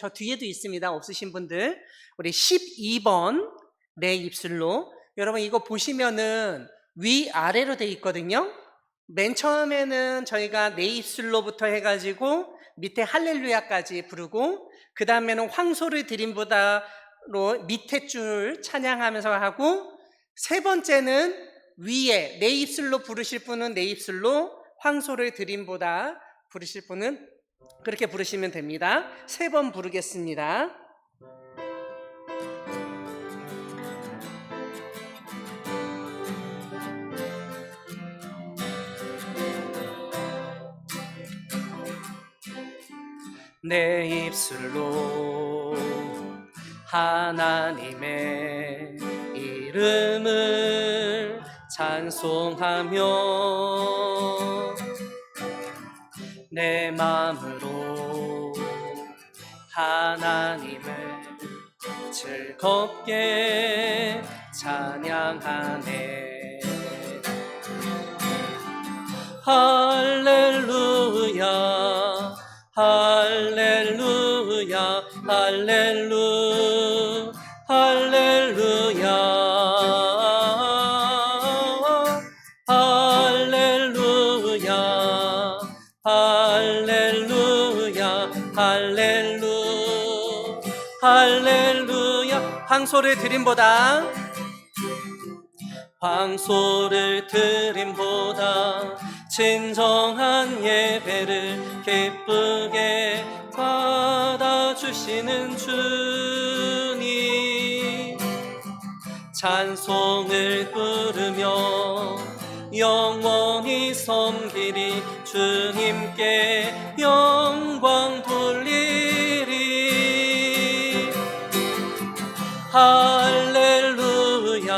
저 뒤에도 있습니다. 없으신 분들. 우리 12번 내 입술로. 여러분 이거 보시면은 위아래로 돼 있거든요. 맨 처음에는 저희가 내 입술로부터 해가지고 밑에 할렐루야까지 부르고, 그 다음에는 황소를 드림보다로 밑에 줄 찬양하면서 하고, 세 번째는 위에 내 입술로 부르실 분은 내 입술로, 황소를 드림보다 부르실 분은 그렇게 부르시면 됩니다. 3번 부르겠습니다. 내 입술로 하나님의 이름을 찬송하며 내 마음으로 하나님을 즐겁게 찬양하네. 할렐루야 할렐루야 할렐루 할렐루야 할렐루야 할렐루야 할렐루 할렐루야. 황소를 드림보다 황소를 드림보다 진정한 예배를 기쁘게 받아주시는 주님, 찬송을 부르며 영원히 섬기리, 주님께 영광 돌리리. 할렐루야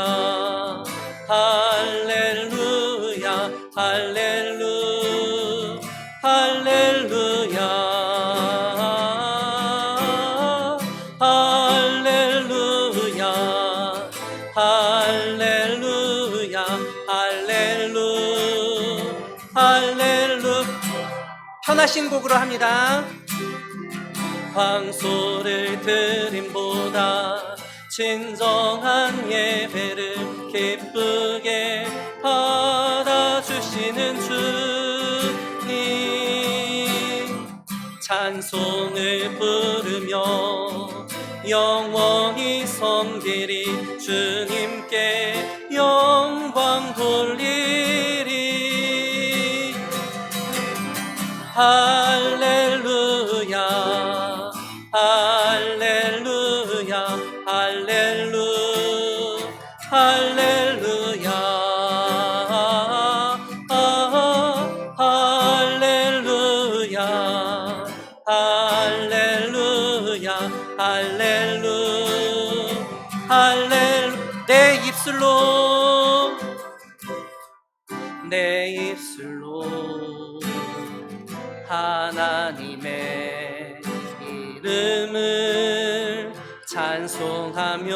할렐루야 할렐루 할렐루야 할렐루야 할렐루야 할렐루 할렐루. 편하신 곡으로 합니다. 황소를 드림보다 진정한 예배를 기쁘게 받아주시는 주님, 찬송을 부르며 영원히 섬기리, 주님께 영광 돌리리. 할렐루야 할렐루야 할렐루 할렐루야 할렐루야 할렐루야 할렐루 할렐루. 내 입술로 내 입술로 하나님의 이름을 찬송하며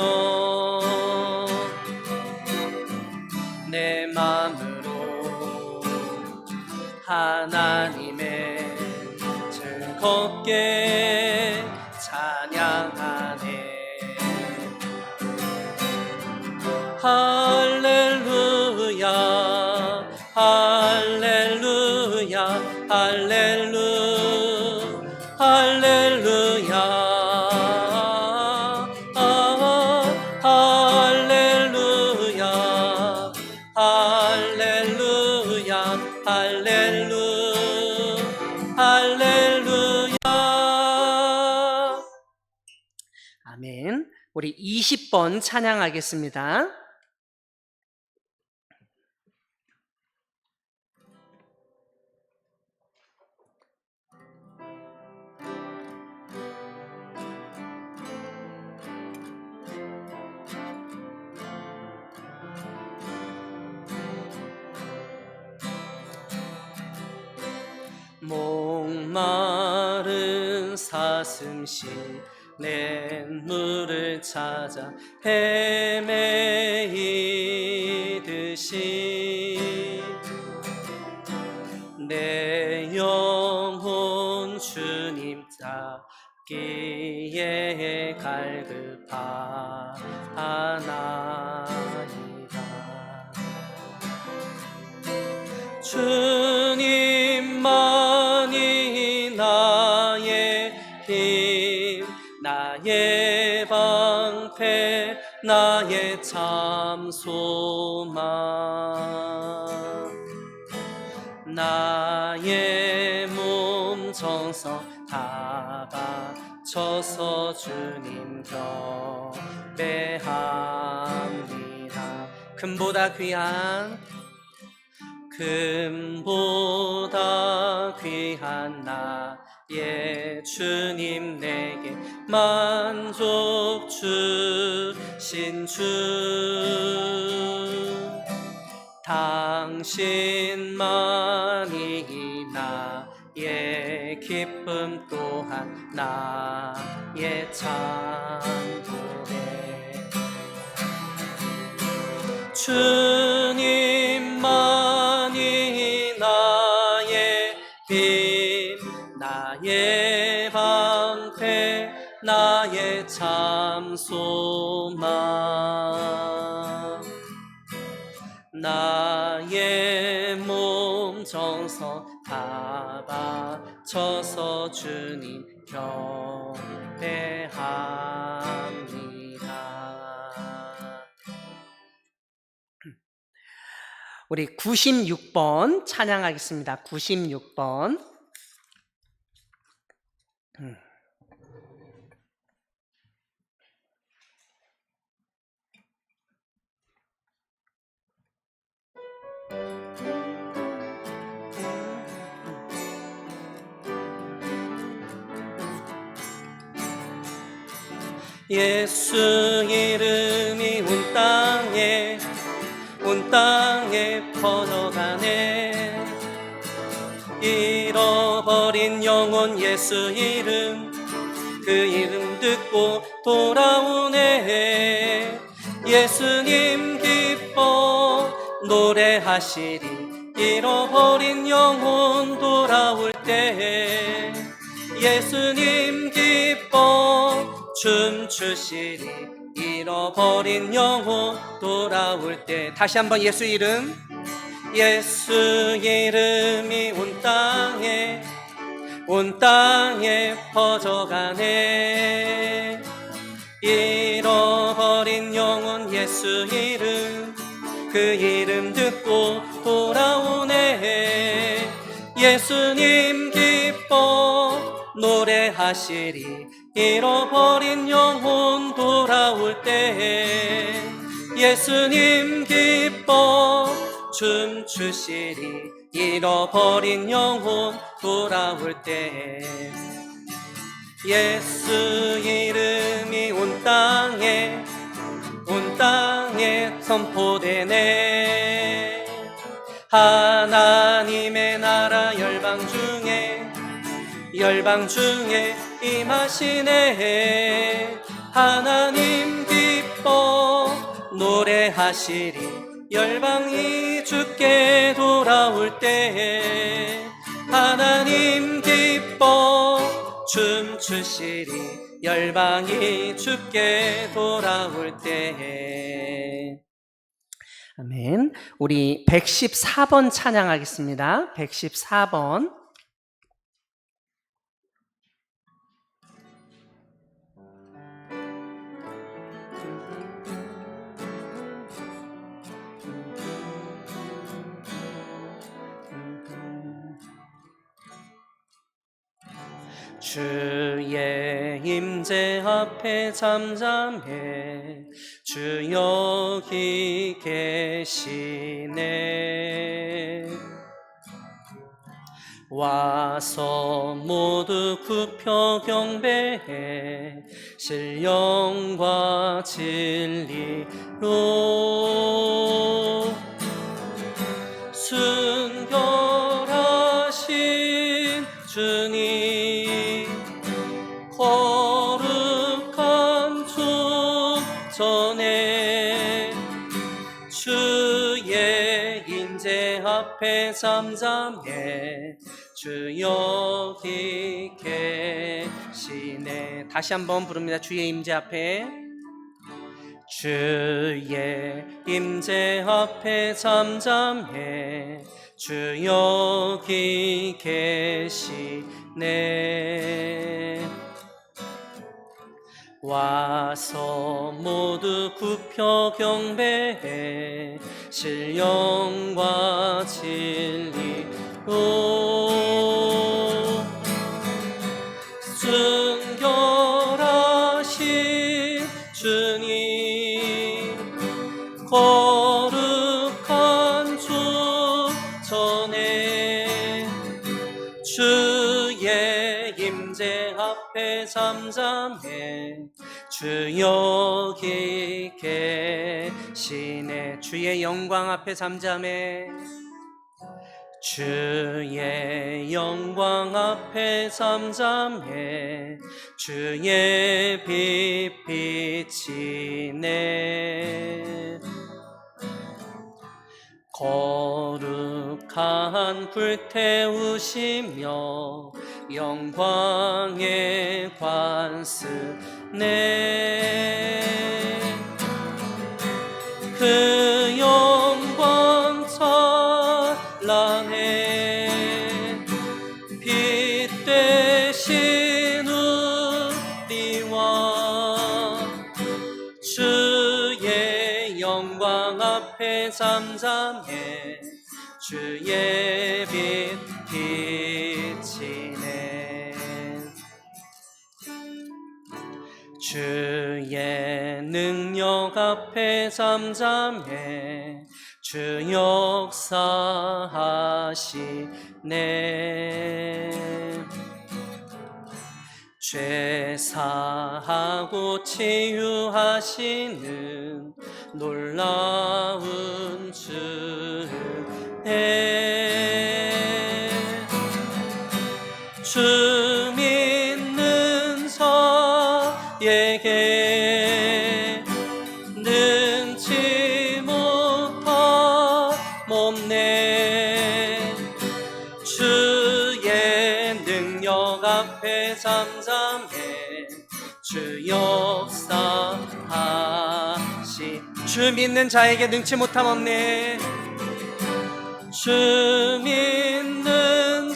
내 마음으로 하나님의 즐겁게 찬양하네. 할렐루야 할렐루야 할렐루 할렐루야 할렐루야 할렐루야 할렐루 할렐루야. 아멘. 우리 20번 찬양하겠습니다. 목마른 사슴시 냇물을 찾아 헤매이듯이 내 영혼 주님 받기에 갈급하나이다. 주님만이 나의 힘, 나의 방패, 나의 참 소망. 나의 몸 정성 다 바쳐서 주님 경배합니다. 금보다 귀한 나의 주님, 내게 만족 주신 주, 당신만이 나의 기쁨, 또한 나의 찬송에. 주님만이 나의 힘, 나의 방패, 나의 참 소망. 나의 몸 정성 다 바쳐서 주님 경배합니다. 우리 96번 찬양하겠습니다. 96번. 예수 이름이 온 땅에 퍼져가네. 잃어버린 영혼 예수 이름, 그 이름 듣고 돌아오네. 예수님 기뻐 노래하시리, 잃어버린 영혼 돌아올 때. 예수님 기뻐 춤추시리, 잃어버린 영혼 돌아올 때. 다시 한번 예수 이름. 예수 이름이 온 땅에 퍼져가네. 잃어버린 영혼 예수 이름, 그 이름 듣고 돌아오네. 예수님 기뻐 노래하시리, 잃어버린 영혼 돌아올 때. 예수님 기뻐 춤추시리, 잃어버린 영혼 돌아올 때. 예수 이름이 온 땅에 선포되네. 하나님의 나라 열방 중에 임하시네. 하나님 기뻐 노래하시리, 열방이 주께 돌아올 때. 하나님 기뻐 춤추시리, 열방이 주께 돌아올 때. 아멘. 우리 114번 찬양하겠습니다. 114번. 주의 임재 앞에 잠잠해, 주 여기 계시네. 와서 모두 굽혀 경배해, 신령과 진리로. 순결하신 주님, 거룩한 종 전에 주의 임재 앞에 잠잠해, 주 여기 계시네. 다시 한번 부릅니다. 주의 임재 앞에. 주의 임재 앞에 잠잠해 주 여기 계시네. 와서 모두 굽혀 경배해 신령과 진리로 순결하신 주님 거룩한 주 전에 주의 임재 앞에 잠잠해 주 여기 계시네. 주의 영광 앞에 잠잠해 주의 영광 앞에 잠잠해 주의 빛 비치네. 거룩한 불태우시며 영광의 관쓰네. 그 영광 찬란해 빛 되신 우리와 주의 영광 앞에 잠잠해 주의 빛 비치네. 주의 능력 앞에 잠잠해 주 역사하시네. 죄 사하고 치유하시는 놀라운 주네. 주 믿는 자에게 능치 못함없네. 주의 능력 앞에 잠잠해 주 역사하시. 주 믿는 자에게 능치 못함없네. 주 믿는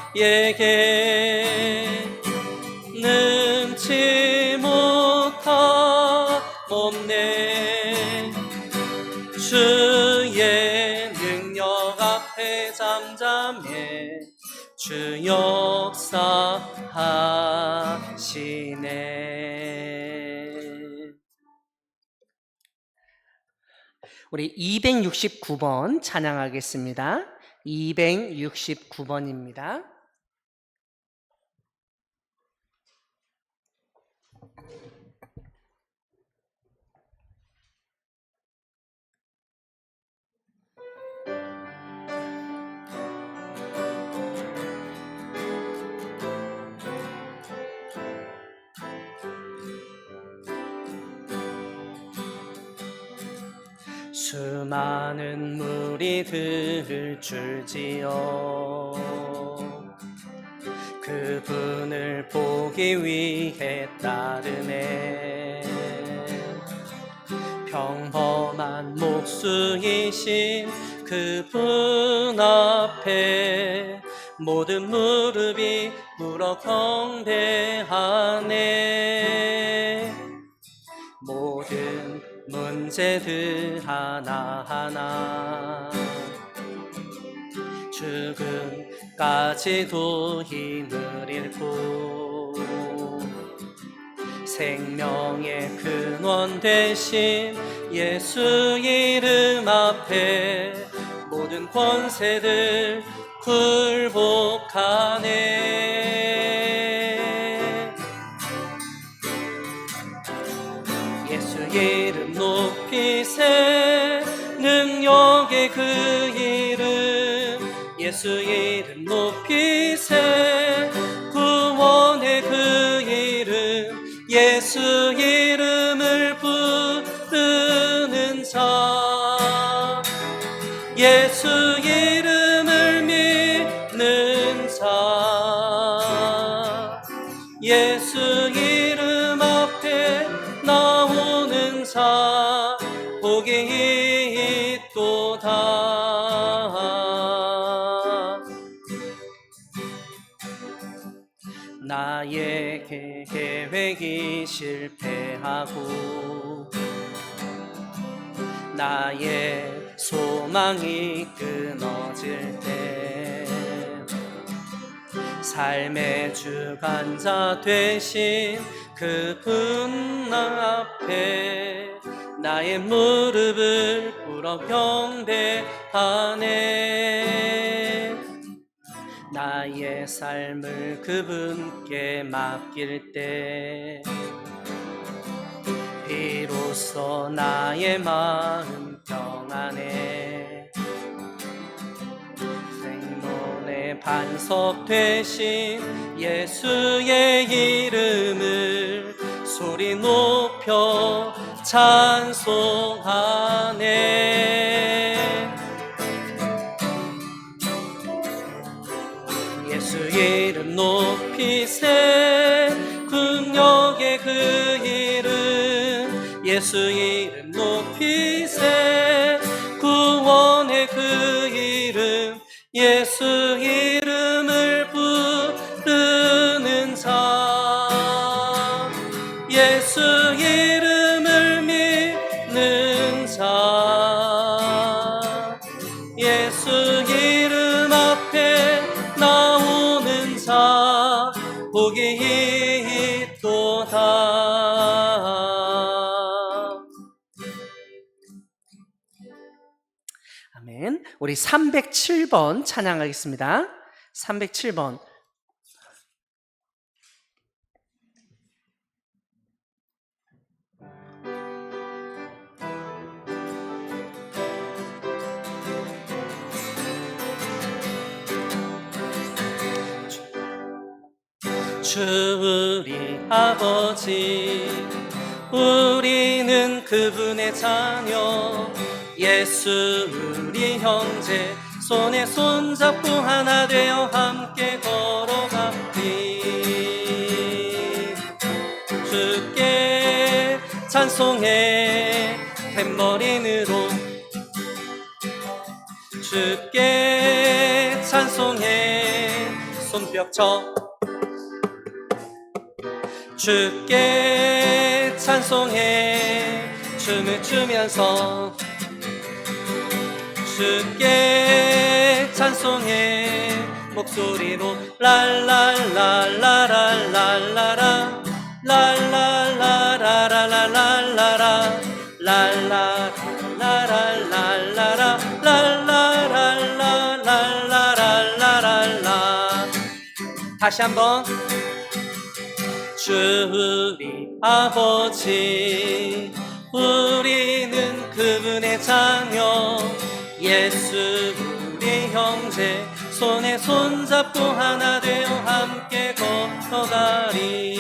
자에게 능치 못함없네. 주의 능력 앞에 잠잠해 주 역사하시네. 우리 269번 찬양하겠습니다. 269번입니다. 수많은 무리들을 줄지어 그분을 보기 위해 따르네. 평범한 목수이신 그분 앞에 모든 무릎이 꿇어 경배하네. 모든 문제들 하나하나 죽음까지도 힘을 잃고 생명의 근원 되신 예수 이름 앞에 모든 권세들 굴복하네. 예수 이름 높이세 능력의 그 이름 예수 이름 높이세 구원의 그 이름 예수 이름을 부르는 자 예수 이름을 믿는 자 예수 계획이 실패하고 나의 소망이 끊어질 때 삶의 주관자 되신 그분 앞에 나의 무릎을 꿇어 경배하네. 나의 삶을 그분께 맡길 때 비로소 나의 마음 평안해. 생명의 반석 되신 예수의 이름을 소리 높여 찬송하네. 예수 이름 높이세. 국력의 그 이름 예수 이름 높이세. 구원의 그 이름 예수 이름을 부르는 자 예수 이름을 믿는 자 예수 이름 앞에 나오는 자 복이 있도다. 아멘. 우리 307번 찬양하겠습니다. 307번. 주 우리 아버지 우리는 그분의 자녀 예수 우리 형제 손에 손잡고 하나 되어 함께 걸어가리. 주께 찬송해 탬버린으로 주께 찬송해 손뼉쳐 주께 찬송해 춤을 추면서 주께 찬송해 목소리로 랄랄랄랄랄랄라라 랄랄랄랄랄랄라라 랄랄랄랄랄라라 랄랄랄랄랄라라. 다시 한번. 주 우리 아버지 우리는 그분의 자녀 예수 우리 형제 손에 손잡고 하나 되어 함께 걸어가리.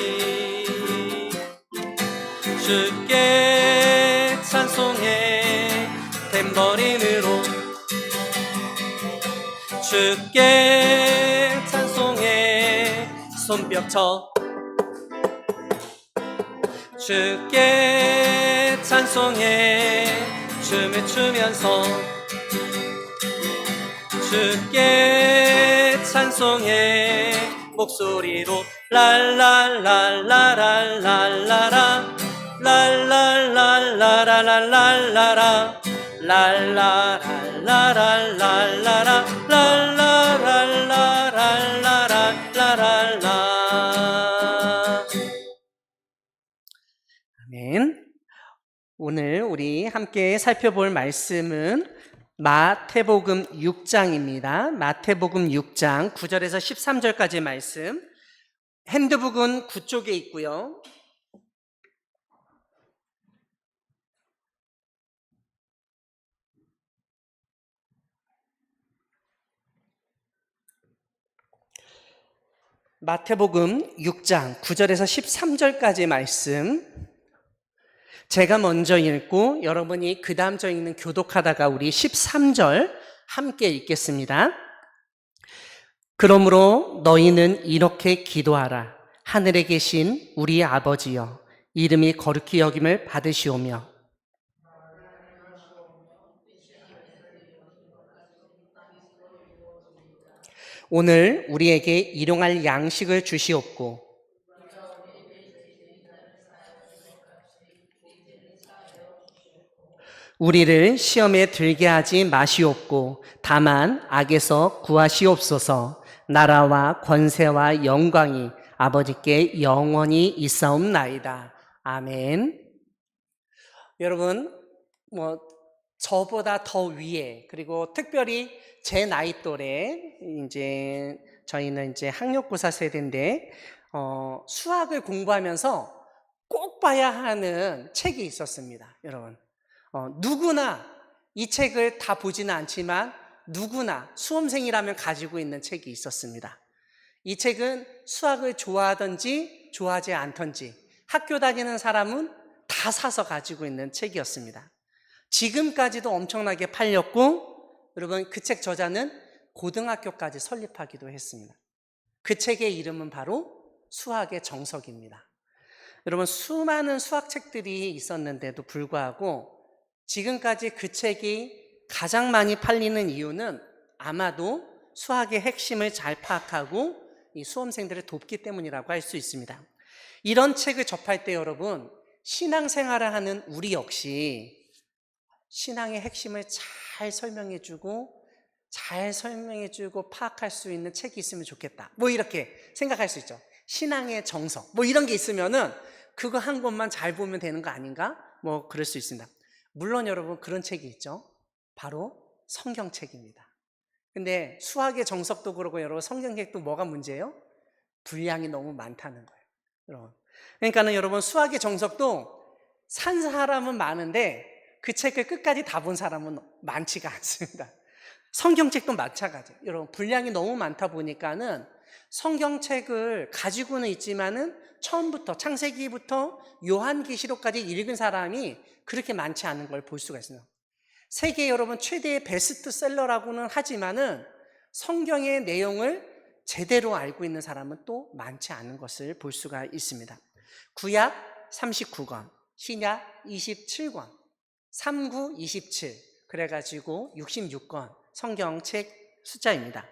주께 찬송해 탬버린으로 주께 찬송해 손뼉쳐 주께 찬송해 춤을 추면서 주께 찬송해 목소리로 랄랄랄랄랄라라 랄랄랄랄랄라라 랄랄랄랄랄라라 랄랄랄랄라라. 아멘. 오늘 우리 함께 살펴볼 말씀은 마태복음 6장입니다. 마태복음 6장 9절에서 13절까지의 말씀. 핸드북은 9쪽에 있고요. 마태복음 6장 9절에서 13절까지의 말씀. 제가 먼저 읽고 여러분이 그 다음 절 읽는 교독하다가 우리 13절 함께 읽겠습니다. 그러므로 너희는 이렇게 기도하라. 하늘에 계신 우리 아버지여, 이름이 거룩히 여김을 받으시오며 오늘 우리에게 일용할 양식을 주시옵고 우리를 시험에 들게 하지 마시옵고 다만 악에서 구하시옵소서. 나라와 권세와 영광이 아버지께 영원히 있사옵나이다. 아멘. 여러분, 저보다 더 위에, 그리고 특별히 제 나이 또래, 이제 저희는 이제 학력고사 세대인데, 수학을 공부하면서 꼭 봐야 하는 책이 있었습니다, 여러분. 누구나 이 책을 다 보지는 않지만 누구나 수험생이라면 가지고 있는 책이 있었습니다. 이 책은 수학을 좋아하든지 좋아하지 않던지 학교 다니는 사람은 다 사서 가지고 있는 책이었습니다. 지금까지도 엄청나게 팔렸고, 여러분, 그 책 저자는 고등학교까지 설립하기도 했습니다. 그 책의 이름은 바로 수학의 정석입니다. 여러분, 수많은 수학책들이 있었는데도 불구하고 지금까지 그 책이 가장 많이 팔리는 이유는 아마도 수학의 핵심을 잘 파악하고 이 수험생들을 돕기 때문이라고 할 수 있습니다. 이런 책을 접할 때 여러분, 신앙생활을 하는 우리 역시 신앙의 핵심을 잘 설명해주고 파악할 수 있는 책이 있으면 좋겠다. 이렇게 생각할 수 있죠. 신앙의 정석, 이런 게 있으면은 그거 한 권만 잘 보면 되는 거 아닌가? 그럴 수 있습니다. 물론 여러분, 그런 책이 있죠. 바로 성경책입니다. 근데 수학의 정석도 그러고 여러분, 성경책도 뭐가 문제예요? 분량이 너무 많다는 거예요, 여러분. 그러니까는 여러분, 수학의 정석도 산 사람은 많은데 그 책을 끝까지 다 본 사람은 많지가 않습니다. 성경책도 마찬가지예요. 여러분, 분량이 너무 많다 보니까는 성경책을 가지고는 있지만은 처음부터 창세기부터 요한계시록까지 읽은 사람이 그렇게 많지 않은 걸 볼 수가 있어요. 세계 여러분 최대의 베스트셀러라고는 하지만은 성경의 내용을 제대로 알고 있는 사람은 또 많지 않은 것을 볼 수가 있습니다. 구약 39권, 신약 27권, 39, 27, 그래가지고 66권 성경책 숫자입니다.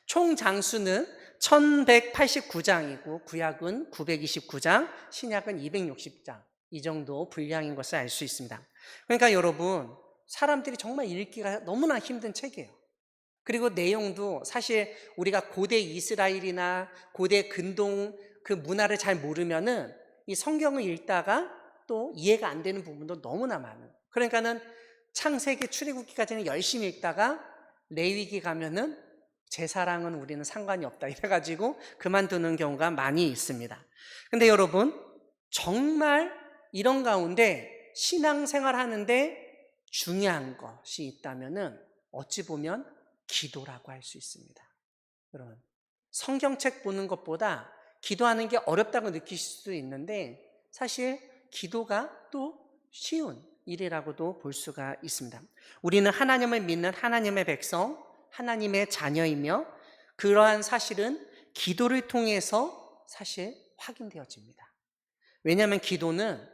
총 장수는 1189장이고 구약은 929장, 신약은 260장, 이 정도 분량인 것을 알 수 있습니다. 그러니까 여러분, 사람들이 정말 읽기가 너무나 힘든 책이에요. 그리고 내용도 사실 우리가 고대 이스라엘이나 고대 근동 그 문화를 잘 모르면은 이 성경을 읽다가 또 이해가 안 되는 부분도 너무나 많아요. 그러니까는 창세기 출애굽기까지는 열심히 읽다가 레위기 가면은 제사랑은 우리는 상관이 없다 이래가지고 그만두는 경우가 많이 있습니다. 근데 여러분, 정말 이런 가운데 신앙생활 하는데 중요한 것이 있다면은 어찌 보면 기도라고 할 수 있습니다. 여러분, 성경책 보는 것보다 기도하는 게 어렵다고 느끼실 수도 있는데 사실 기도가 또 쉬운 일이라고도 볼 수가 있습니다. 우리는 하나님을 믿는 하나님의 백성, 하나님의 자녀이며 그러한 사실은 기도를 통해서 사실 확인되어집니다. 왜냐하면 기도는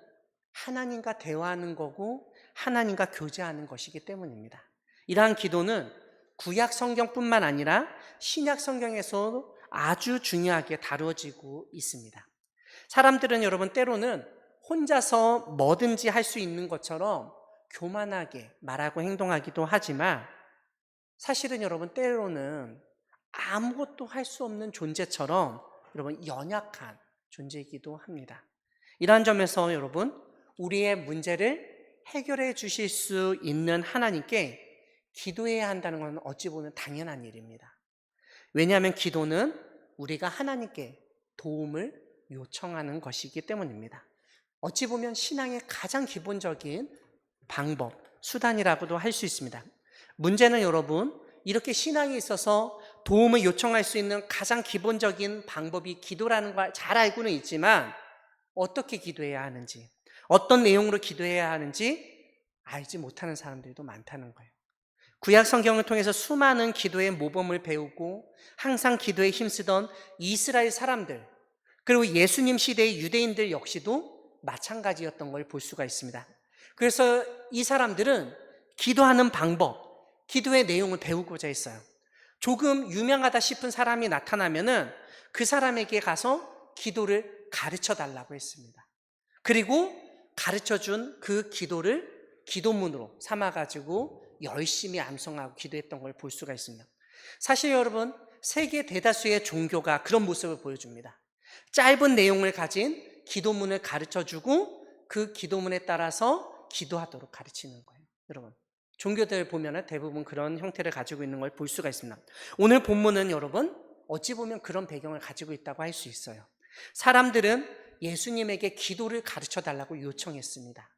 하나님과 대화하는 거고 하나님과 교제하는 것이기 때문입니다. 이러한 기도는 구약 성경뿐만 아니라 신약 성경에서 아주 중요하게 다루어지고 있습니다. 사람들은 여러분 때로는 혼자서 뭐든지 할 수 있는 것처럼 교만하게 말하고 행동하기도 하지만 사실은 여러분 때로는 아무것도 할 수 없는 존재처럼 여러분 연약한 존재이기도 합니다. 이러한 점에서 여러분 우리의 문제를 해결해 주실 수 있는 하나님께 기도해야 한다는 것은 어찌 보면 당연한 일입니다. 왜냐하면 기도는 우리가 하나님께 도움을 요청하는 것이기 때문입니다. 어찌 보면 신앙의 가장 기본적인 방법, 수단이라고도 할 수 있습니다. 문제는 여러분, 이렇게 신앙이 있어서 도움을 요청할 수 있는 가장 기본적인 방법이 기도라는 걸 잘 알고는 있지만 어떻게 기도해야 하는지, 어떤 내용으로 기도해야 하는지 알지 못하는 사람들도 많다는 거예요. 구약 성경을 통해서 수많은 기도의 모범을 배우고 항상 기도에 힘쓰던 이스라엘 사람들, 그리고 예수님 시대의 유대인들 역시도 마찬가지였던 걸 볼 수가 있습니다. 그래서 이 사람들은 기도하는 방법, 기도의 내용을 배우고자 했어요. 조금 유명하다 싶은 사람이 나타나면은 그 사람에게 가서 기도를 가르쳐 달라고 했습니다. 그리고 가르쳐 준 그 기도를 기도문으로 삼아가지고 열심히 암송하고 기도했던 걸 볼 수가 있습니다. 사실 여러분, 세계 대다수의 종교가 그런 모습을 보여줍니다. 짧은 내용을 가진 기도문을 가르쳐주고 그 기도문에 따라서 기도하도록 가르치는 거예요. 여러분, 종교들 보면 대부분 그런 형태를 가지고 있는 걸 볼 수가 있습니다. 오늘 본문은 여러분, 어찌 보면 그런 배경을 가지고 있다고 할 수 있어요. 사람들은 예수님에게 기도를 가르쳐 달라고 요청했습니다.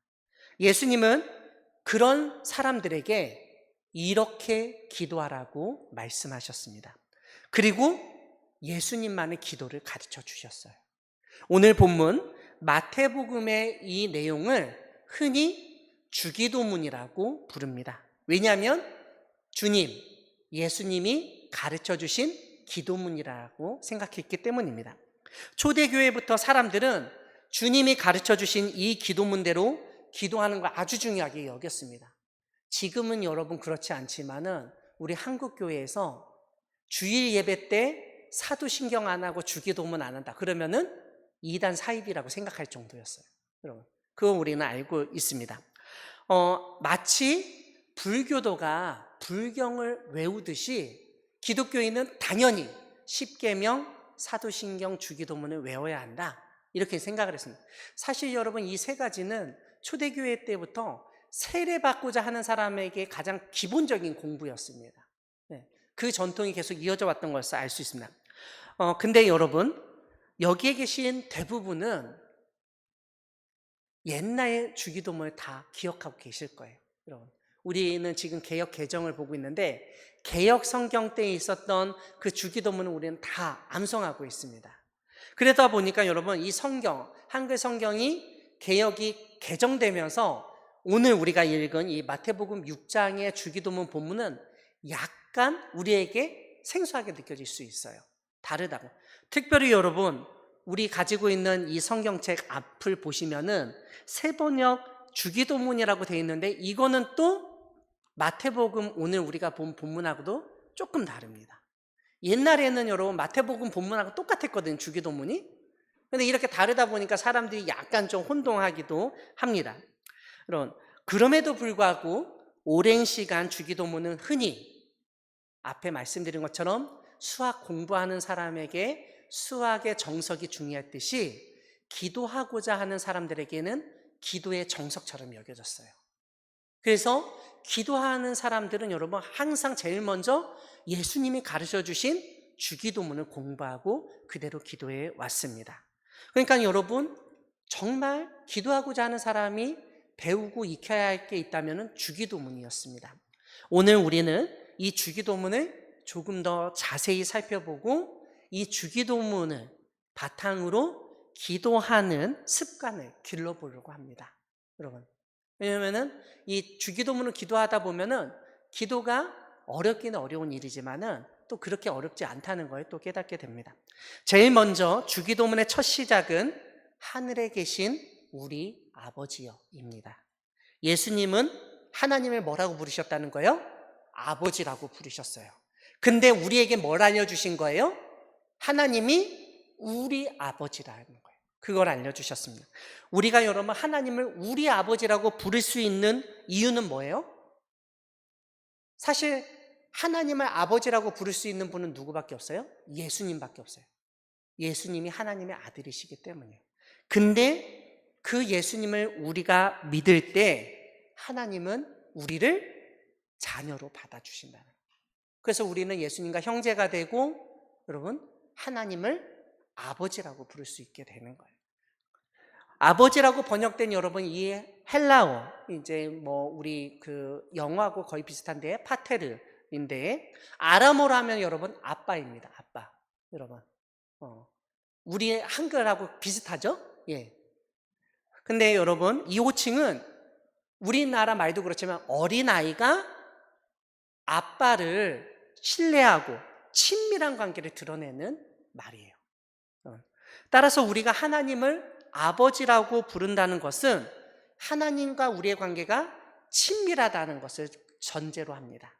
예수님은 그런 사람들에게 이렇게 기도하라고 말씀하셨습니다. 그리고 예수님만의 기도를 가르쳐 주셨어요. 오늘 본문 마태복음의 이 내용을 흔히 주기도문이라고 부릅니다. 왜냐하면 주님, 예수님이 가르쳐 주신 기도문이라고 생각했기 때문입니다. 초대교회부터 사람들은 주님이 가르쳐 주신 이 기도문대로 기도하는 걸 아주 중요하게 여겼습니다. 지금은 여러분 그렇지 않지만은 우리 한국교회에서 주일 예배 때 사도신경 안 하고 주기도문 안 한다 그러면은 이단 사입이라고 생각할 정도였어요. 여러분, 그거 우리는 알고 있습니다. 마치 불교도가 불경을 외우듯이 기독교인은 당연히 십계명, 사도신경, 주기도문을 외워야 한다 이렇게 생각을 했습니다. 사실 여러분, 이 세 가지는 초대교회 때부터 세례받고자 하는 사람에게 가장 기본적인 공부였습니다. 그 전통이 계속 이어져 왔던 것을 알 수 있습니다. 근데 여러분, 여기에 계신 대부분은 옛날 주기도문을 다 기억하고 계실 거예요. 여러분, 우리는 지금 개역 개정을 보고 있는데 개역 성경 때 있었던 그 주기도문을 우리는 다 암송하고 있습니다. 그러다 보니까 여러분, 이 성경, 한글 성경이 개역이 개정되면서 오늘 우리가 읽은 이 마태복음 6장의 주기도문 본문은 약간 우리에게 생소하게 느껴질 수 있어요. 다르다고. 특별히 여러분, 우리 가지고 있는 이 성경책 앞을 보시면은 새번역 주기도문이라고 되어 있는데 이거는 또 마태복음 오늘 우리가 본 본문하고도 조금 다릅니다. 옛날에는 여러분 마태복음 본문하고 똑같았거든요, 주기도문이. 근데 이렇게 다르다 보니까 사람들이 약간 좀 혼동하기도 합니다. 그럼에도 불구하고 오랜 시간 주기도문은 흔히 앞에 말씀드린 것처럼 수학 공부하는 사람에게 수학의 정석이 중요했듯이 기도하고자 하는 사람들에게는 기도의 정석처럼 여겨졌어요. 그래서 기도하는 사람들은 여러분 항상 제일 먼저 예수님이 가르쳐 주신 주기도문을 공부하고 그대로 기도해 왔습니다. 그러니까 여러분, 정말 기도하고자 하는 사람이 배우고 익혀야 할 게 있다면 주기도문이었습니다. 오늘 우리는 이 주기도문을 조금 더 자세히 살펴보고 이 주기도문을 바탕으로 기도하는 습관을 길러보려고 합니다. 여러분, 왜냐하면 이 주기도문을 기도하다 보면은 기도가 어렵기는 어려운 일이지만은 또 그렇게 어렵지 않다는 걸 또 깨닫게 됩니다. 제일 먼저 주기도문의 첫 시작은 하늘에 계신 우리 아버지여입니다. 예수님은 하나님을 뭐라고 부르셨다는 거예요? 아버지라고 부르셨어요. 근데 우리에게 뭘 알려주신 거예요? 하나님이 우리 아버지라는 거예요. 그걸 알려주셨습니다. 우리가 여러분 하나님을 우리 아버지라고 부를 수 있는 이유는 뭐예요? 사실 하나님을 아버지라고 부를 수 있는 분은 누구밖에 없어요? 예수님밖에 없어요. 예수님이 하나님의 아들이시기 때문이에요. 근데 그 예수님을 우리가 믿을 때 하나님은 우리를 자녀로 받아주신다는 거예요. 그래서 우리는 예수님과 형제가 되고 여러분 하나님을 아버지라고 부를 수 있게 되는 거예요. 아버지라고 번역된 여러분 이 헬라어 이제 뭐 우리 그 영어하고 거의 비슷한데 파테르인데 아람어로 하면 여러분 아빠입니다. 아빠. 여러분. 우리 한글하고 비슷하죠? 예. 근데 여러분 이 호칭은 우리나라 말도 그렇지만 어린아이가 아빠를 신뢰하고 친밀한 관계를 드러내는 말이에요. 따라서 우리가 하나님을 아버지라고 부른다는 것은 하나님과 우리의 관계가 친밀하다는 것을 전제로 합니다.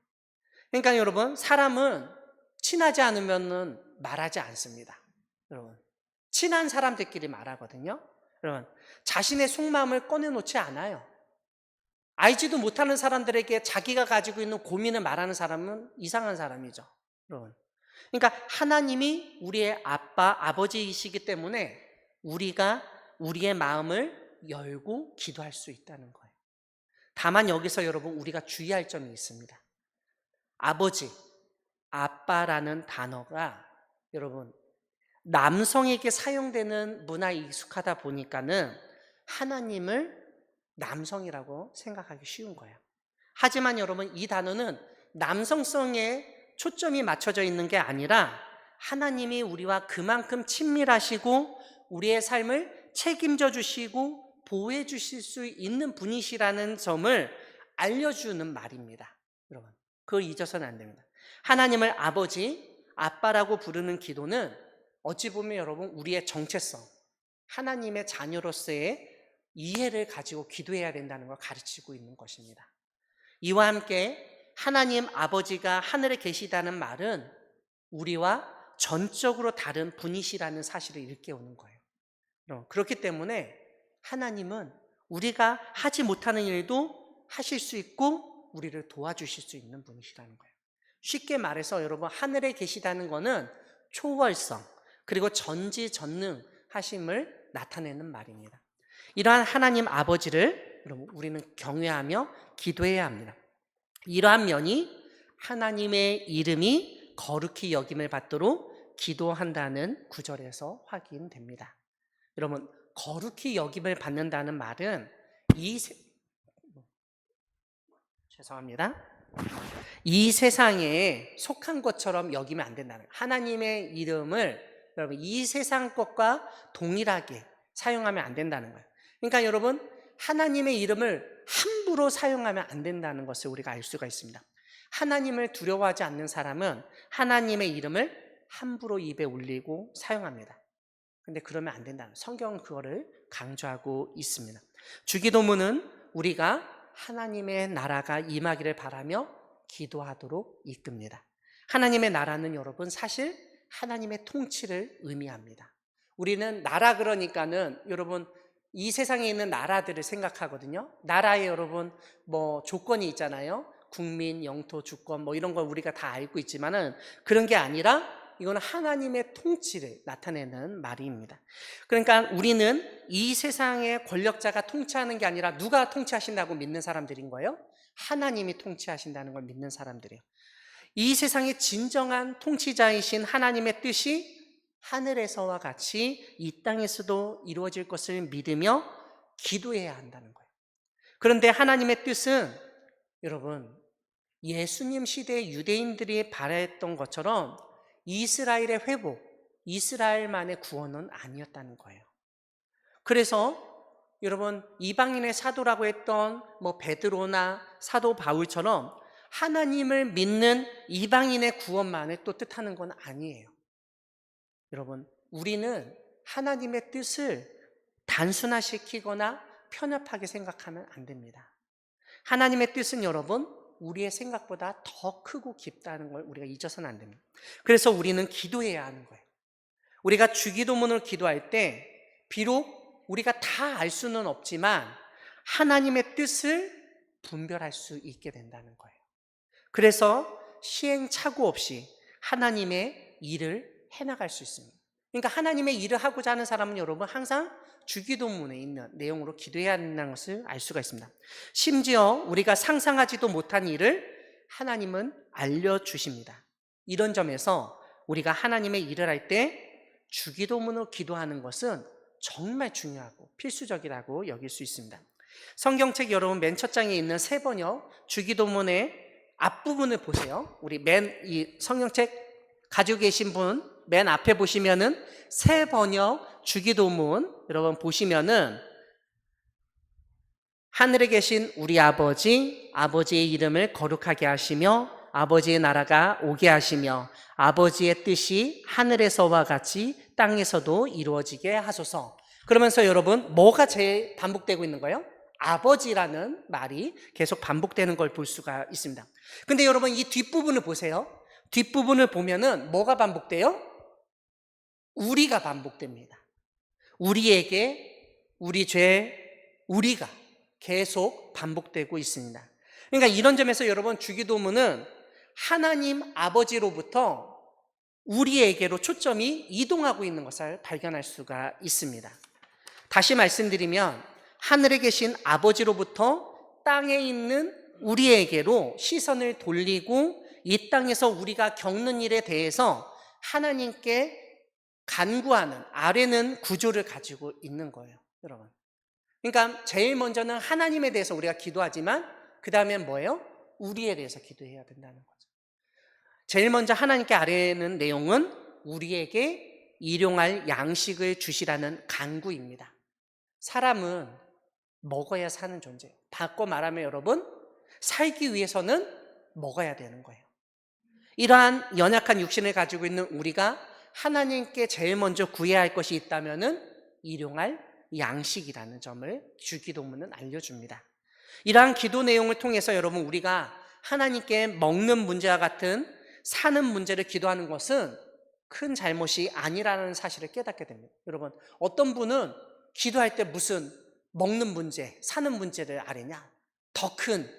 그러니까 여러분 사람은 친하지 않으면 말하지 않습니다. 여러분 친한 사람들끼리 말하거든요. 여러분 자신의 속마음을 꺼내놓지 않아요. 알지도 못하는 사람들에게 자기가 가지고 있는 고민을 말하는 사람은 이상한 사람이죠, 여러분. 그러니까 하나님이 우리의 아빠, 아버지이시기 때문에 우리가 우리의 마음을 열고 기도할 수 있다는 거예요. 다만 여기서 여러분 우리가 주의할 점이 있습니다. 아버지, 아빠라는 단어가 여러분 남성에게 사용되는 문화에 익숙하다 보니까는 하나님을 남성이라고 생각하기 쉬운 거예요. 하지만 여러분 이 단어는 남성성에 초점이 맞춰져 있는 게 아니라 하나님이 우리와 그만큼 친밀하시고 우리의 삶을 책임져 주시고 보호해 주실 수 있는 분이시라는 점을 알려주는 말입니다. 여러분 그걸 잊어서는 안 됩니다. 하나님을 아버지, 아빠라고 부르는 기도는 어찌 보면 여러분 우리의 정체성, 하나님의 자녀로서의 이해를 가지고 기도해야 된다는 걸 가르치고 있는 것입니다. 이와 함께 하나님 아버지가 하늘에 계시다는 말은 우리와 전적으로 다른 분이시라는 사실을 일깨우는 거예요. 그렇기 때문에 하나님은 우리가 하지 못하는 일도 하실 수 있고 우리를 도와주실 수 있는 분이시라는 거예요. 쉽게 말해서 여러분 하늘에 계시다는 것은 초월성 그리고 전지전능하심을 나타내는 말입니다. 이러한 하나님 아버지를 여러분 우리는 경외하며 기도해야 합니다. 이러한 면이 하나님의 이름이 거룩히 여김을 받도록 기도한다는 구절에서 확인됩니다. 여러분 거룩히 여김을 받는다는 말은 이 세상에 속한 것처럼 여기면 안 된다는 거예요. 하나님의 이름을 여러분 이 세상 것과 동일하게 사용하면 안 된다는 거예요. 그러니까 여러분 하나님의 이름을 함부로 사용하면 안 된다는 것을 우리가 알 수가 있습니다. 하나님을 두려워하지 않는 사람은 하나님의 이름을 함부로 입에 올리고 사용합니다. 근데 그러면 안 된다는 성경은 그거를 강조하고 있습니다. 주기도문은 우리가 하나님의 나라가 임하기를 바라며 기도하도록 이끕니다. 하나님의 나라는 여러분 사실 하나님의 통치를 의미합니다. 우리는 나라 그러니까는 여러분 이 세상에 있는 나라들을 생각하거든요. 나라에 여러분 뭐 조건이 있잖아요. 국민, 영토, 주권 뭐 이런 걸 우리가 다 알고 있지만은 그런 게 아니라 이거는 하나님의 통치를 나타내는 말입니다. 그러니까 우리는 이 세상의 권력자가 통치하는 게 아니라 누가 통치하신다고 믿는 사람들인 거예요? 하나님이 통치하신다는 걸 믿는 사람들이에요. 이 세상의 진정한 통치자이신 하나님의 뜻이 하늘에서와 같이 이 땅에서도 이루어질 것을 믿으며 기도해야 한다는 거예요. 그런데 하나님의 뜻은 여러분 예수님 시대의 유대인들이 바라했던 것처럼 이스라엘의 회복, 이스라엘만의 구원은 아니었다는 거예요. 그래서 여러분 이방인의 사도라고 했던 뭐 베드로나 사도 바울처럼 하나님을 믿는 이방인의 구원만을 또 뜻하는 건 아니에요. 여러분 우리는 하나님의 뜻을 단순화시키거나 편협하게 생각하면 안 됩니다. 하나님의 뜻은 여러분 우리의 생각보다 더 크고 깊다는 걸 우리가 잊어서는 안 됩니다. 그래서 우리는 기도해야 하는 거예요. 우리가 주기도문을 기도할 때 비록 우리가 다 알 수는 없지만 하나님의 뜻을 분별할 수 있게 된다는 거예요. 그래서 시행착오 없이 하나님의 일을 해나갈 수 있습니다. 그러니까 하나님의 일을 하고자 하는 사람은 여러분 항상 주기도문에 있는 내용으로 기도해야 한다는 것을 알 수가 있습니다. 심지어 우리가 상상하지도 못한 일을 하나님은 알려주십니다. 이런 점에서 우리가 하나님의 일을 할 때 주기도문으로 기도하는 것은 정말 중요하고 필수적이라고 여길 수 있습니다. 성경책 여러분 맨 첫 장에 있는 새 번역 주기도문의 앞부분을 보세요. 우리 이 성경책 가지고 계신 분 맨 앞에 보시면은 새 번역 주기도문 여러분 보시면은 하늘에 계신 우리 아버지, 아버지의 이름을 거룩하게 하시며 아버지의 나라가 오게 하시며 아버지의 뜻이 하늘에서와 같이 땅에서도 이루어지게 하소서. 그러면서 여러분 뭐가 제일 반복되고 있는 거예요? 아버지라는 말이 계속 반복되는 걸 볼 수가 있습니다. 근데 여러분 이 뒷부분을 보세요. 뒷부분을 보면은 뭐가 반복돼요? 우리가 반복됩니다. 우리에게 우리 죄, 우리가 계속 반복되고 있습니다. 그러니까 이런 점에서 여러분 주기도문은 하나님 아버지로부터 우리에게로 초점이 이동하고 있는 것을 발견할 수가 있습니다. 다시 말씀드리면 하늘에 계신 아버지로부터 땅에 있는 우리에게로 시선을 돌리고 이 땅에서 우리가 겪는 일에 대해서 하나님께 간구하는, 아뢰는 구조를 가지고 있는 거예요, 여러분. 그러니까 제일 먼저는 하나님에 대해서 우리가 기도하지만 그 다음엔 뭐예요? 우리에 대해서 기도해야 된다는 거죠. 제일 먼저 하나님께 아뢰는 내용은 우리에게 일용할 양식을 주시라는 간구입니다. 사람은 먹어야 사는 존재예요. 바꿔 말하면 여러분, 살기 위해서는 먹어야 되는 거예요. 이러한 연약한 육신을 가지고 있는 우리가 하나님께 제일 먼저 구해야 할 것이 있다면은 일용할 양식이라는 점을 주기도문은 알려줍니다. 이러한 기도 내용을 통해서 여러분 우리가 하나님께 먹는 문제와 같은 사는 문제를 기도하는 것은 큰 잘못이 아니라는 사실을 깨닫게 됩니다. 여러분, 어떤 분은 기도할 때 무슨 먹는 문제, 사는 문제를 아뢰냐, 더 큰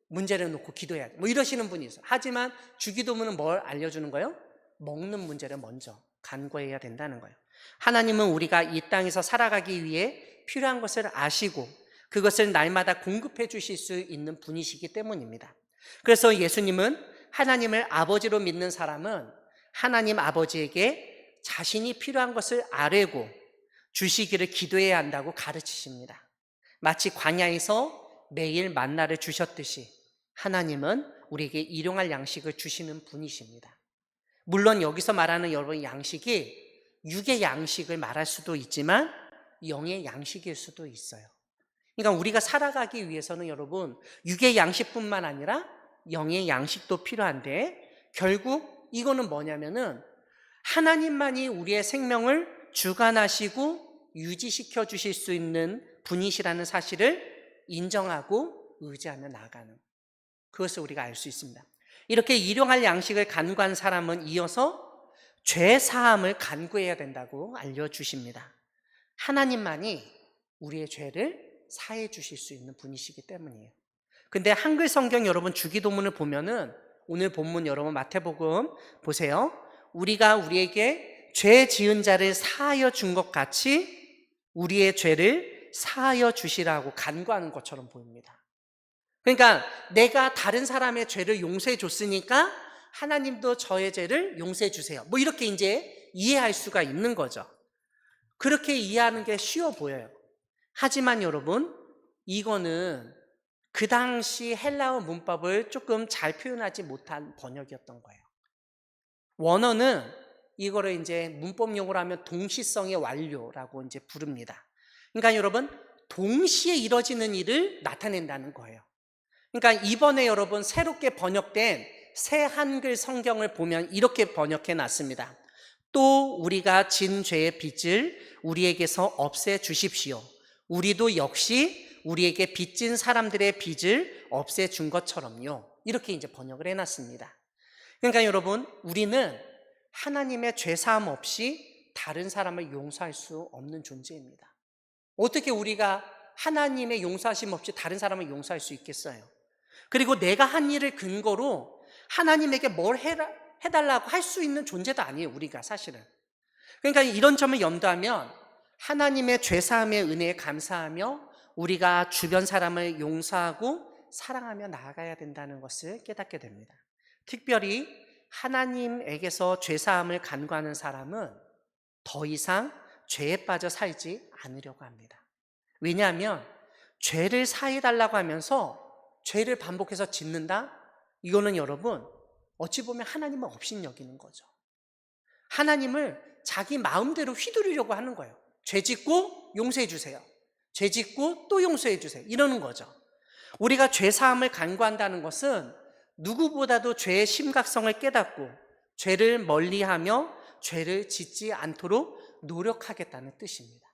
문제를 놓고 기도해야 돼, 뭐 이러시는 분이 있어요. 하지만 주기도문은 뭘 알려주는 거예요? 먹는 문제를 먼저 간구해야 된다는 거예요. 하나님은 우리가 이 땅에서 살아가기 위해 필요한 것을 아시고 그것을 날마다 공급해 주실 수 있는 분이시기 때문입니다. 그래서 예수님은 하나님을 아버지로 믿는 사람은 하나님 아버지에게 자신이 필요한 것을 아뢰고 주시기를 기도해야 한다고 가르치십니다. 마치 광야에서 매일 만나를 주셨듯이 하나님은 우리에게 일용할 양식을 주시는 분이십니다. 물론 여기서 말하는 여러분 양식이 육의 양식을 말할 수도 있지만 영의 양식일 수도 있어요. 그러니까 우리가 살아가기 위해서는 여러분 육의 양식뿐만 아니라 영의 양식도 필요한데 결국 이거는 뭐냐면은 하나님만이 우리의 생명을 주관하시고 유지시켜 주실 수 있는 분이시라는 사실을 인정하고 의지하며 나아가는, 그것을 우리가 알 수 있습니다. 이렇게 일용할 양식을 간구한 사람은 이어서 죄 사함을 간구해야 된다고 알려주십니다. 하나님만이 우리의 죄를 사해 주실 수 있는 분이시기 때문이에요. 근데 한글 성경 여러분 주기도문을 보면은 오늘 본문 여러분 마태복음 보세요. 우리가 우리에게 죄 지은 자를 사하여 준 것 같이 우리의 죄를 사하여 주시라고 간구하는 것처럼 보입니다. 그러니까 내가 다른 사람의 죄를 용서해 줬으니까 하나님도 저의 죄를 용서해 주세요, 뭐 이렇게 이제 이해할 수가 있는 거죠. 그렇게 이해하는 게 쉬워 보여요. 하지만 여러분 이거는 그 당시 헬라어 문법을 조금 잘 표현하지 못한 번역이었던 거예요. 원어는 이거를 이제 문법용어로 하면 동시성의 완료라고 이제 부릅니다. 그러니까 여러분 동시에 이뤄지는 일을 나타낸다는 거예요. 그러니까 이번에 여러분 새롭게 번역된 새 한글 성경을 보면 이렇게 번역해 놨습니다. 또 우리가 진 죄의 빚을 우리에게서 없애 주십시오. 우리도 역시 우리에게 빚진 사람들의 빚을 없애 준 것처럼요. 이렇게 이제 번역을 해놨습니다. 그러니까 여러분 우리는 하나님의 죄사함 없이 다른 사람을 용서할 수 없는 존재입니다. 어떻게 우리가 하나님의 용서하심 없이 다른 사람을 용서할 수 있겠어요? 그리고 내가 한 일을 근거로 하나님에게 뭘 해달라고 할 수 있는 존재도 아니에요, 우리가 사실은. 그러니까 이런 점을 염두하면 하나님의 죄사함의 은혜에 감사하며 우리가 주변 사람을 용서하고 사랑하며 나아가야 된다는 것을 깨닫게 됩니다. 특별히 하나님에게서 죄사함을 간구하는 사람은 더 이상 죄에 빠져 살지 않으려고 합니다. 왜냐하면 죄를 사해달라고 하면서 죄를 반복해서 짓는다? 이거는 여러분 어찌 보면 하나님을 업신여기는 거죠. 하나님을 자기 마음대로 휘두르려고 하는 거예요. 죄 짓고 용서해 주세요, 죄 짓고 또 용서해 주세요, 이러는 거죠. 우리가 죄사함을 간구한다는 것은 누구보다도 죄의 심각성을 깨닫고 죄를 멀리하며 죄를 짓지 않도록 노력하겠다는 뜻입니다.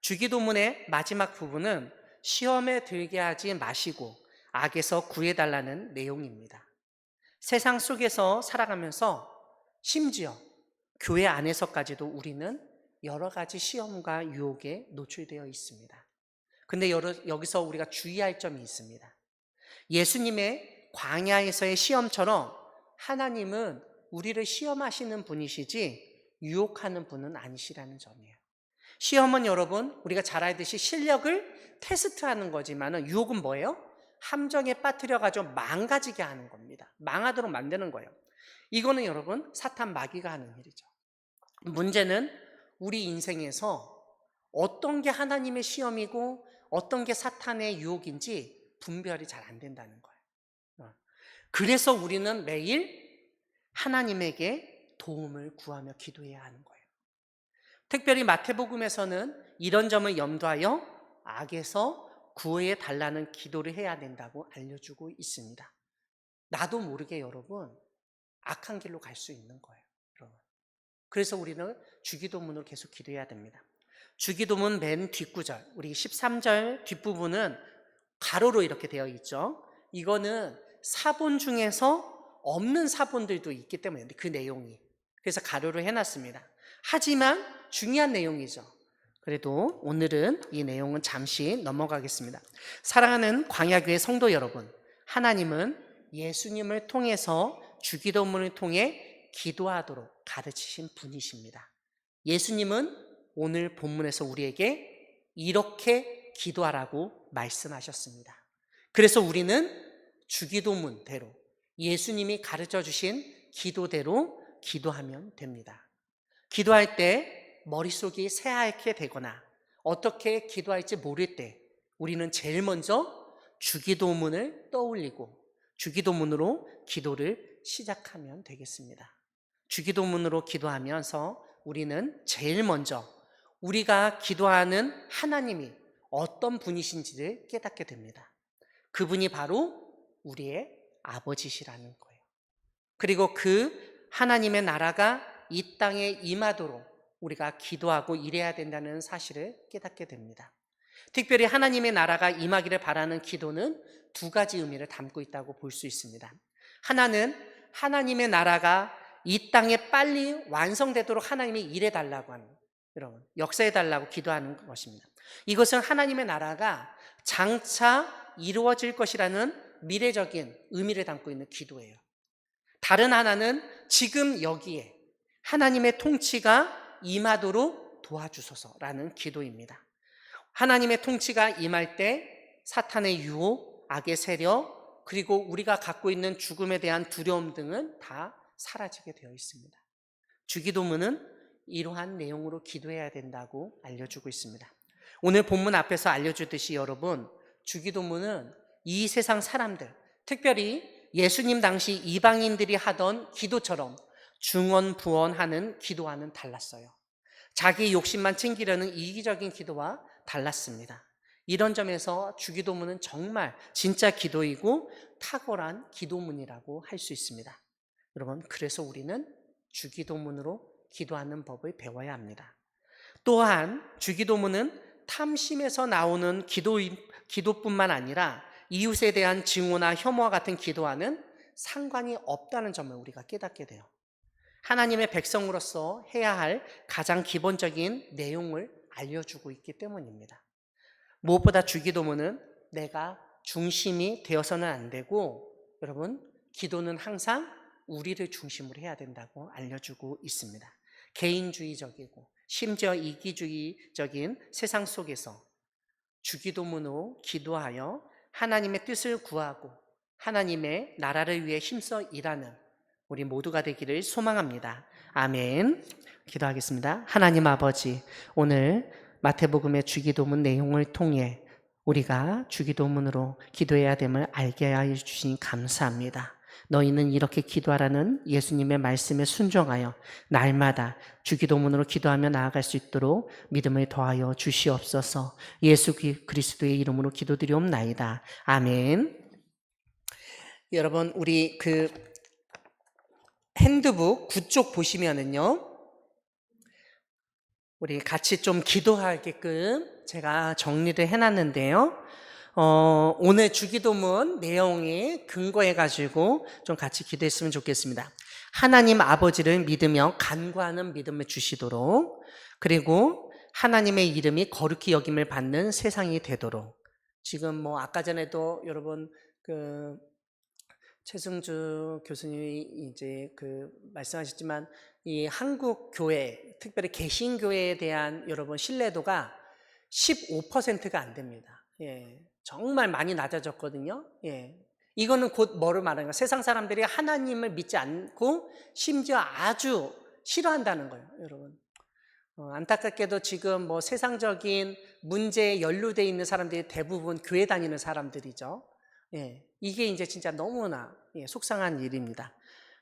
주기도문의 마지막 부분은 시험에 들게 하지 마시고 악에서 구해달라는 내용입니다. 세상 속에서 살아가면서 심지어 교회 안에서까지도 우리는 여러 가지 시험과 유혹에 노출되어 있습니다. 근데 여기서 우리가 주의할 점이 있습니다. 예수님의 광야에서의 시험처럼 하나님은 우리를 시험하시는 분이시지 유혹하는 분은 아니시라는 점이에요. 시험은 여러분 우리가 잘 알듯이 실력을 테스트하는 거지만 유혹은 뭐예요? 함정에 빠뜨려가지고 망가지게 하는 겁니다. 망하도록 만드는 거예요. 이거는 여러분 사탄 마귀가 하는 일이죠. 문제는 우리 인생에서 어떤 게 하나님의 시험이고 어떤 게 사탄의 유혹인지 분별이 잘 안 된다는 거예요. 그래서 우리는 매일 하나님에게 도움을 구하며 기도해야 하는 거예요. 특별히 마태복음에서는 이런 점을 염두하여 악에서 구해 달라는 기도를 해야 된다고 알려주고 있습니다. 나도 모르게 여러분 악한 길로 갈 수 있는 거예요. 여러분. 그래서 우리는 주기도문으로 계속 기도해야 됩니다. 주기도문 맨 뒷구절, 우리 13절 뒷부분은 가로로 이렇게 되어 있죠. 이거는 사본 중에서 없는 사본들도 있기 때문에 그 내용이. 그래서 가로로 해놨습니다. 하지만 중요한 내용이죠. 그래도 오늘은 이 내용은 잠시 넘어가겠습니다. 사랑하는 광야교회 성도 여러분, 하나님은 예수님을 통해서 주기도문을 통해 기도하도록 가르치신 분이십니다. 예수님은 오늘 본문에서 우리에게 이렇게 기도하라고 말씀하셨습니다. 그래서 우리는 주기도문대로 예수님이 가르쳐 주신 기도대로 기도하면 됩니다. 기도할 때 머릿속이 새하얗게 되거나 어떻게 기도할지 모를 때 우리는 제일 먼저 주기도문을 떠올리고 주기도문으로 기도를 시작하면 되겠습니다. 주기도문으로 기도하면서 우리는 제일 먼저 우리가 기도하는 하나님이 어떤 분이신지를 깨닫게 됩니다. 그분이 바로 우리의 아버지시라는 거예요. 그리고 그 하나님의 나라가 이 땅에 임하도록 우리가 기도하고 일해야 된다는 사실을 깨닫게 됩니다. 특별히 하나님의 나라가 임하기를 바라는 기도는 두 가지 의미를 담고 있다고 볼 수 있습니다. 하나는 하나님의 나라가 이 땅에 빨리 완성되도록 하나님이 일해달라고 하는, 여러분, 역사해달라고 기도하는 것입니다. 이것은 하나님의 나라가 장차 이루어질 것이라는 미래적인 의미를 담고 있는 기도예요. 다른 하나는 지금 여기에 하나님의 통치가 임하도록 도와주소서라는 기도입니다. 하나님의 통치가 임할 때 사탄의 유혹, 악의 세력, 그리고 우리가 갖고 있는 죽음에 대한 두려움 등은 다 사라지게 되어 있습니다. 주기도문은 이러한 내용으로 기도해야 된다고 알려주고 있습니다. 오늘 본문 앞에서 알려주듯이 여러분, 주기도문은 이 세상 사람들, 특별히 예수님 당시 이방인들이 하던 기도처럼 중언부언하는 기도와는 달랐어요. 자기 욕심만 챙기려는 이기적인 기도와 달랐습니다. 이런 점에서 주기도문은 정말 진짜 기도이고 탁월한 기도문이라고 할 수 있습니다. 여러분, 그래서 우리는 주기도문으로 기도하는 법을 배워야 합니다. 또한 주기도문은 탐심에서 나오는 기도뿐만 아니라 이웃에 대한 증오나 혐오와 같은 기도와는 상관이 없다는 점을 우리가 깨닫게 돼요. 하나님의 백성으로서 해야 할 가장 기본적인 내용을 알려주고 있기 때문입니다. 무엇보다 주기도문은 내가 중심이 되어서는 안 되고, 여러분, 기도는 항상 우리를 중심으로 해야 된다고 알려주고 있습니다. 개인주의적이고 심지어 이기주의적인 세상 속에서 주기도문으로 기도하여 하나님의 뜻을 구하고 하나님의 나라를 위해 힘써 일하는 우리 모두가 되기를 소망합니다. 아멘. 기도하겠습니다. 하나님 아버지, 오늘 마태복음의 주기도문 내용을 통해 우리가 주기도문으로 기도해야 됨을 알게 하여 주시니 감사합니다. 너희는 이렇게 기도하라는 예수님의 말씀에 순종하여 날마다 주기도문으로 기도하며 나아갈 수 있도록 믿음을 더하여 주시옵소서. 예수 그리스도의 이름으로 기도드리옵나이다. 아멘. 여러분, 우리 핸드북 9쪽 보시면은요, 우리 같이 좀 기도하게끔 제가 정리를 해놨는데요. 오늘 주기도문 내용에 근거해가지고 좀 같이 기도했으면 좋겠습니다. 하나님 아버지를 믿으며 간구하는 믿음을 주시도록, 그리고 하나님의 이름이 거룩히 여김을 받는 세상이 되도록. 지금 뭐 아까 전에도 여러분 그 최승주 교수님이 이제 말씀하셨지만 이 한국 교회, 특별히 개신교회에 대한 여러분 신뢰도가 15%가 안 됩니다. 예. 정말 많이 낮아졌거든요. 예. 이거는 곧 뭐를 말하는 거예요? 세상 사람들이 하나님을 믿지 않고 심지어 아주 싫어한다는 거예요, 여러분. 안타깝게도 지금 뭐 세상적인 문제에 연루되어 있는 사람들이 대부분 교회 다니는 사람들이죠. 예, 이게 이제 진짜 너무나 속상한 일입니다.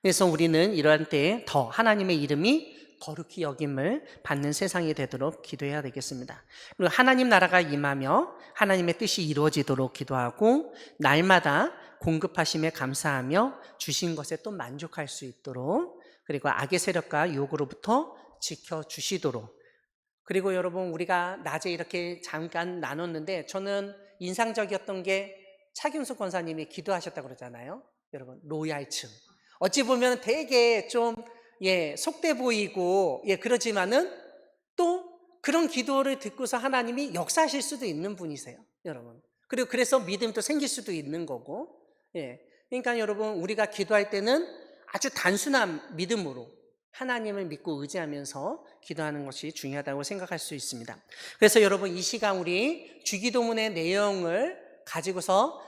그래서 우리는 이러한 때에 더 하나님의 이름이 거룩히 여김을 받는 세상이 되도록 기도해야 되겠습니다. 그리고 하나님 나라가 임하며 하나님의 뜻이 이루어지도록 기도하고 날마다 공급하심에 감사하며 주신 것에 또 만족할 수 있도록, 그리고 악의 세력과 유혹으로부터 지켜주시도록. 그리고 여러분, 우리가 낮에 이렇게 잠깐 나눴는데 저는 인상적이었던 게 차균숙 권사님이 기도하셨다고 그러잖아요. 여러분, 로얄층. 어찌 보면 되게 좀 속돼 보이고 그러지만은 또 그런 기도를 듣고서 하나님이 역사하실 수도 있는 분이세요, 여러분. 그리고 그래서 믿음도 생길 수도 있는 거고. 그러니까 여러분, 우리가 기도할 때는 아주 단순한 믿음으로 하나님을 믿고 의지하면서 기도하는 것이 중요하다고 생각할 수 있습니다. 그래서 여러분, 이 시간 우리 주기도문의 내용을 가지고서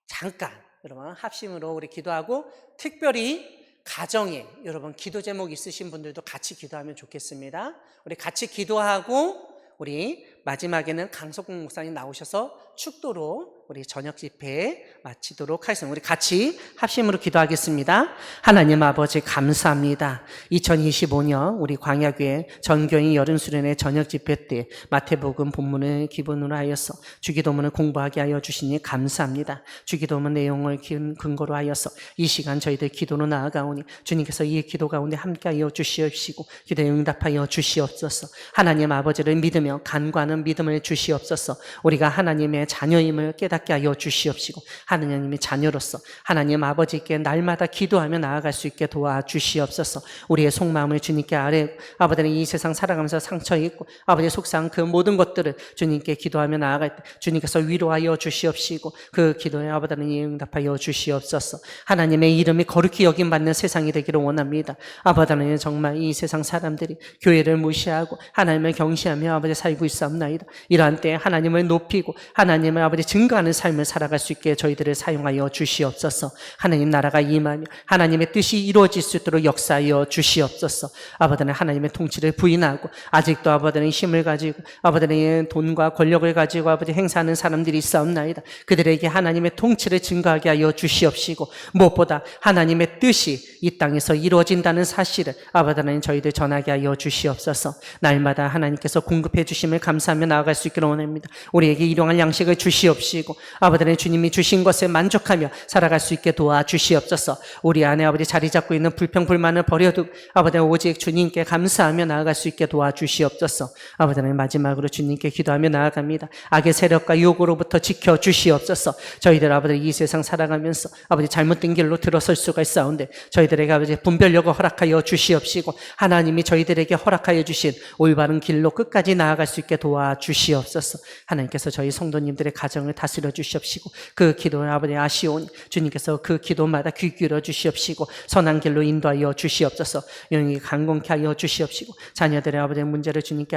잠깐 여러분 합심으로 우리 기도하고, 특별히 가정에 여러분 기도 제목 있으신 분들도 같이 기도하면 좋겠습니다. 우리 같이 기도하고 우리 마지막에는 강석국 목사님 나오셔서 축도로 우리 저녁 집회 마치도록 하겠습니다. 우리 같이 합심으로 기도하겠습니다. 하나님 아버지 감사합니다. 2025년 우리 광야교회 전교인 여름 수련회 저녁 집회 때 마태복음 본문을 기본으로 하여서 주기도문을 공부하게 하여 주시니 감사합니다. 주기도문 내용을 근거로 하여서 이 시간 저희들 기도로 나아가오니 주님께서 이 기도 가운데 함께하여 주시옵시고 기도에 응답하여 주시옵소서. 하나님 아버지를 믿으며 간구하는 믿음을 주시옵소서. 우리가 하나님의 자녀임을 깨닫게 하여 주시옵시고 하나님의 자녀로서 하나님 아버지께 날마다 기도하며 나아갈 수 있게 도와주시옵소서. 우리의 속마음을 주님께 아뢰고 아버지는 이 세상 살아가면서 상처 있고 아버지의 속상한 그 모든 것들을 주님께 기도하며 나아갈 때 주님께서 위로하여 주시옵시고 그 기도에 아버지는 응답하여 주시옵소서. 하나님의 이름이 거룩히 여김받는 세상이 되기를 원합니다. 아버지는 정말 이 세상 사람들이 교회를 무시하고 하나님을 경시하며 아버지 살고 있사옵나이다. 이러한 때에 하나님을 높이고 하나님을 아버지 증거하는 삶을 살아갈 수 있게 저희들을 사용하여 주시옵소서. 하나님 나라가 임하며 하나님의 뜻이 이루어질 수 있도록 역사하여 주시옵소서. 아버지는 하나님의 통치를 부인하고 아직도 아버지는 힘을 가지고 아버지는 돈과 권력을 가지고 아버지 행사하는 사람들이 있사옵나이다. 그들에게 하나님의 통치를 증거하게 하여 주시옵시고 무엇보다 하나님의 뜻이 이 땅에서 이루어진다는 사실을 아버지는 저희들 전하게 하여 주시옵소서. 날마다 하나님께서 공급해 주심을 감사하며 나아갈 수 있기를 원합니다. 우리에게 일용할 양식을 주시옵시고 아버지는 주님이 주신 것에 만족하며 살아갈 수 있게 도와주시옵소서. 우리 안에 아버지 자리 잡고 있는 불평불만을 버려두고 아버지는 오직 주님께 감사하며 나아갈 수 있게 도와주시옵소서. 아버지는 마지막으로 주님께 기도하며 나아갑니다. 악의 세력과 유혹으로부터 지켜주시옵소서. 저희들 아버지 이 세상 살아가면서 아버지 잘못된 길로 들어설 수가 있사온데 저희들에게 아버지 분별력을 허락하여 주시옵시고 하나님이 저희들에게 허락하여 주신 올바른 길로 끝까지 나아갈 수 있게 도와주시옵소서. 하나님께서 저희 성도님들의 가정을 다스려 주시옵시고 그 기도를 아버지 아시오니 주님께서 그 기도마다 귀 기울여 주시옵시고 선한 길로 인도하여 주시옵소서. 영이 강건케 하여 주시옵시고 자녀들의 아버지 문제를 주님께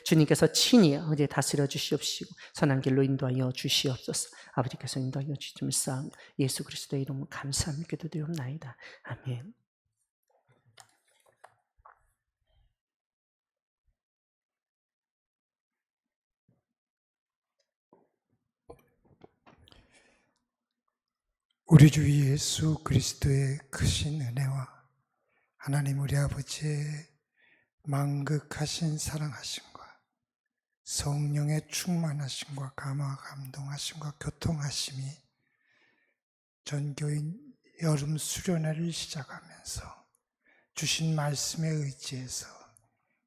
주님께서 친히 아버지 다스려 주시옵시고 선한 길로 인도하여 주시옵소서. 아버지께서 인도하여 주시옵소서. 예수 그리스도의 이름으로 감사하며 기도드리옵나이다. 아멘. 우리 주 예수 그리스도의 크신 은혜와 하나님 우리 아버지의 만극하신 사랑하심과 성령의 충만하심과 감화 감동하심과 교통하심이 전교인 여름 수련회를 시작하면서 주신 말씀에 의지해서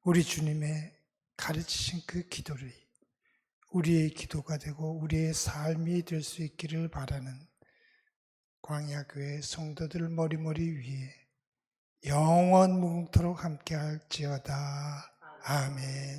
우리 주님의 가르치신 그 기도를 우리의 기도가 되고 우리의 삶이 될 수 있기를 바라는 광야교회 성도들 머리머리 위에 영원 무궁토록 함께할지어다. 아멘.